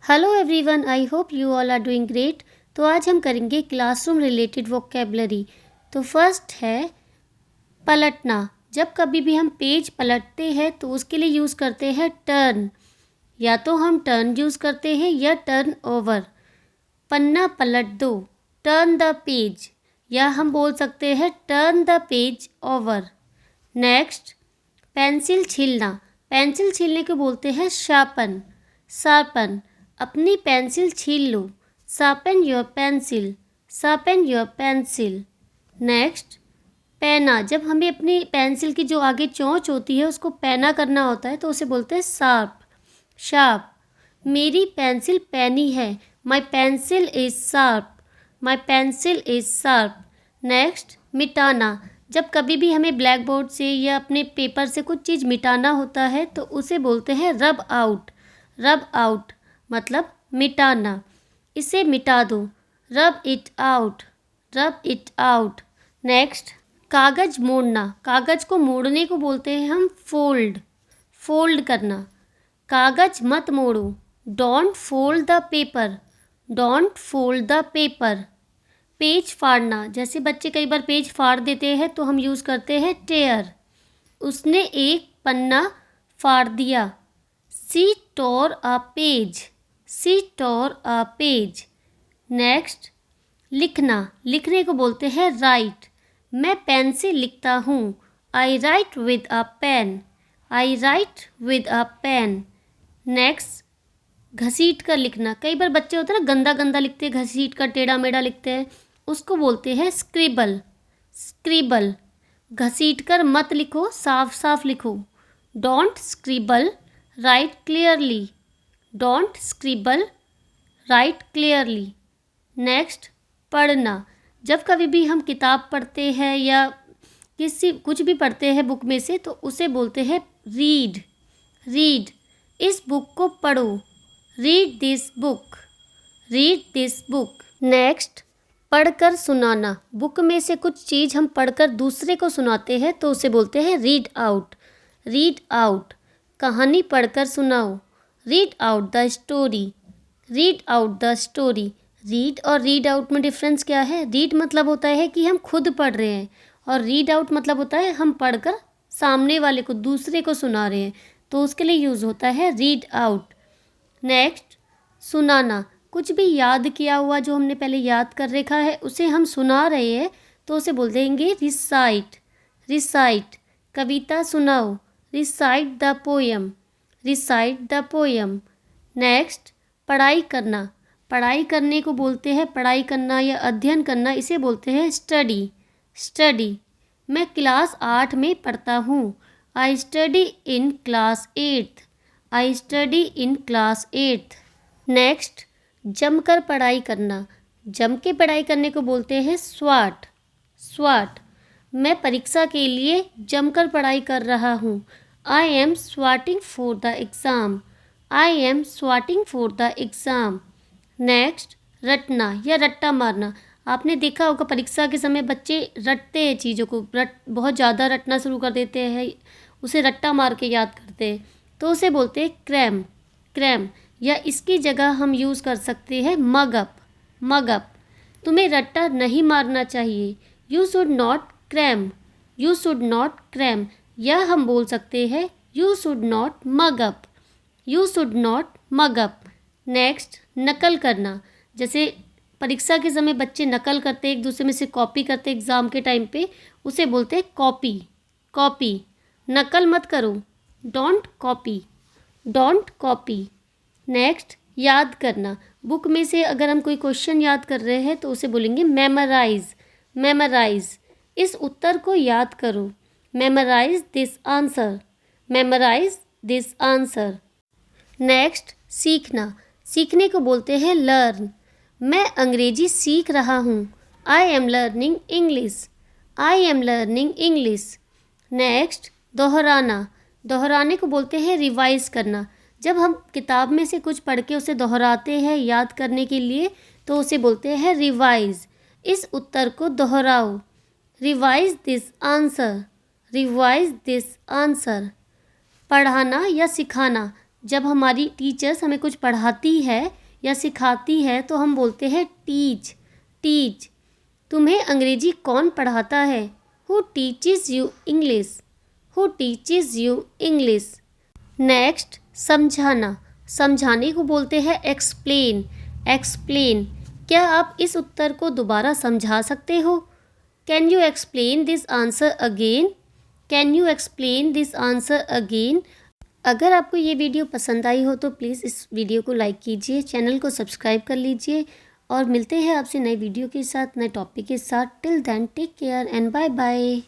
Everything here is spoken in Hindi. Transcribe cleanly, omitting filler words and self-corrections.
Hello everyone, I hope you all are doing great. तो आज हम करेंगे क्लासरूम रिलेटेड वोकेबलरी। तो फर्स्ट है पलटना। जब कभी भी हम पेज पलटते हैं तो उसके लिए यूज़ करते हैं टर्न। या तो हम टर्न यूज़ करते हैं या टर्न ओवर। पन्ना पलट दो, टर्न द पेज, या हम बोल सकते हैं turn the page over. Next, pencil छीलना। पेंसिल छीलने को बोलते हैं शार्पन। शार्पन, अपनी पेंसिल छील लो। Sharpen your pencil, sharpen your pencil. Next, पैना। जब हमें अपनी पेंसिल की जो आगे चोंच होती है उसको पैना करना होता है तो उसे बोलते हैं शार्प। शार्प, मेरी पेंसिल पैनी है। माई pencil is sharp, my pencil is sharp. Next, मिटाना। जब कभी भी हमें ब्लैक बोर्ड से या अपने पेपर से कुछ चीज़ मिटाना होता है तो उसे बोलते हैं रब आउट। रब आउट मतलब मिटाना। इसे मिटा दो, rub it out, rub it out. Next, कागज़ मोड़ना। कागज़ को मोड़ने को बोलते हैं हम फोल्ड। फोल्ड करना। कागज़ मत मोड़ो, don't fold the paper, don't fold the paper. Page फाड़ना। जैसे बच्चे कई बार पेज फाड़ देते हैं तो हम यूज़ करते हैं टेयर। उसने एक पन्ना फाड़ दिया। She tore a page, she tore a page. Next, लिखना। लिखने को बोलते हैं राइट। मैं पेन से लिखता हूँ। I write with a pen, I write with a pen. Next, घसीट कर लिखना। कई बार बच्चे होते हैं ना गंदा गंदा लिखते हैं, घसीट कर टेढ़ा मेढ़ा लिखते हैं, उसको बोलते हैं स्क्रिबल। स्क्रिबल, घसीट कर मत लिखो, साफ साफ लिखो। Don't scribble, right clearly, don't scribble, right clearly. Next, पढ़ना। जब कभी भी हम किताब पढ़ते हैं या कुछ भी पढ़ते हैं बुक में से तो उसे बोलते हैं रीड। रीड, इस बुक को पढ़ो। Read this book, read this book. Next, पढ़कर सुनाना। बुक में से कुछ चीज़ हम पढ़कर दूसरे को सुनाते हैं तो उसे बोलते हैं रीड आउट। रीड आउट, कहानी पढ़कर सुनाओ। Read out the story, read out the story. Read और रीड आउट में डिफरेंस क्या है? रीड मतलब होता है कि हम खुद पढ़ रहे हैं और रीड आउट मतलब होता है हम पढ़कर सामने वाले को, दूसरे को सुना रहे हैं, तो उसके लिए यूज़ होता है रीड आउट। नेक्स्ट, सुनाना। कुछ भी याद किया हुआ जो हमने पहले याद कर रखा है उसे हम सुना रहे हैं तो उसे बोल देंगे रिसाइट। रिसाइट, कविता सुनाओ। Recite the poem, recite the poem. Next, पढ़ाई करना। पढ़ाई करने को बोलते हैं, पढ़ाई करना या अध्ययन करना, इसे बोलते हैं स्टडी। स्टडी, मैं क्लास 8 में पढ़ता हूँ। I study in class 8, I study in class 8। Next, जमकर पढ़ाई करना। जम के पढ़ाई करने को बोलते हैं स्वाट। स्वाट, मैं परीक्षा के लिए जमकर पढ़ाई कर रहा हूँ। I am swatting for the exam, I am swatting for the exam. Next, रटना या रट्टा मारना। आपने देखा होगा परीक्षा के समय बच्चे रटते हैं चीज़ों को, बहुत ज़्यादा रटना शुरू कर देते हैं, उसे रट्टा मार के याद करते हैं तो उसे बोलते हैं क्रैम। क्रैम, या इसकी जगह हम यूज़ कर सकते हैं मग अप। मग अप, तुम्हें रट्टा नहीं मारना चाहिए। You should not cram, you should not cram. या हम बोल सकते हैं you should not mug up, you should not mug up. Next, नकल करना। जैसे परीक्षा के समय बच्चे नकल करते हैं, एक दूसरे में से कॉपी करते हैं एग्ज़ाम के टाइम पे, उसे बोलते हैं कॉपी। कॉपी, नकल मत करो, don't copy, don't copy. Next, याद करना। बुक में से अगर हम कोई क्वेश्चन याद कर रहे हैं तो उसे बोलेंगे मेमोराइज। मेमोराइज, इस उत्तर को याद करो। Memorise this answer, memorise this answer. Next, सीखना। सीखने को बोलते हैं लर्न। मैं अंग्रेजी सीख रहा हूँ। I am learning English, I am learning English. Next, दोहराना। दोहराने को बोलते हैं रिवाइज करना। जब हम किताब में से कुछ पढ़ के उसे दोहराते हैं याद करने के लिए तो उसे बोलते हैं रिवाइज। इस उत्तर को दोहराओ। Revise this answer, revise this answer. पढ़ाना या सिखाना। जब हमारी टीचर्स हमें कुछ पढ़ाती है या सिखाती है तो हम बोलते हैं टीच, टीच। तुम्हें अंग्रेजी कौन पढ़ाता है? Who teaches you English, who teaches you English. Next, समझाना, समझाने को बोलते हैं एक्सप्लेन, एक्सप्लेन। क्या आप इस उत्तर को दोबारा समझा सकते हो? Can you explain this answer again, can you explain this answer again. अगर आपको ये वीडियो पसंद आई हो तो प्लीज़ इस वीडियो को लाइक कीजिए, चैनल को सब्सक्राइब कर लीजिए और मिलते हैं आपसे नए वीडियो के साथ, नए टॉपिक के साथ। Till then take care and bye bye.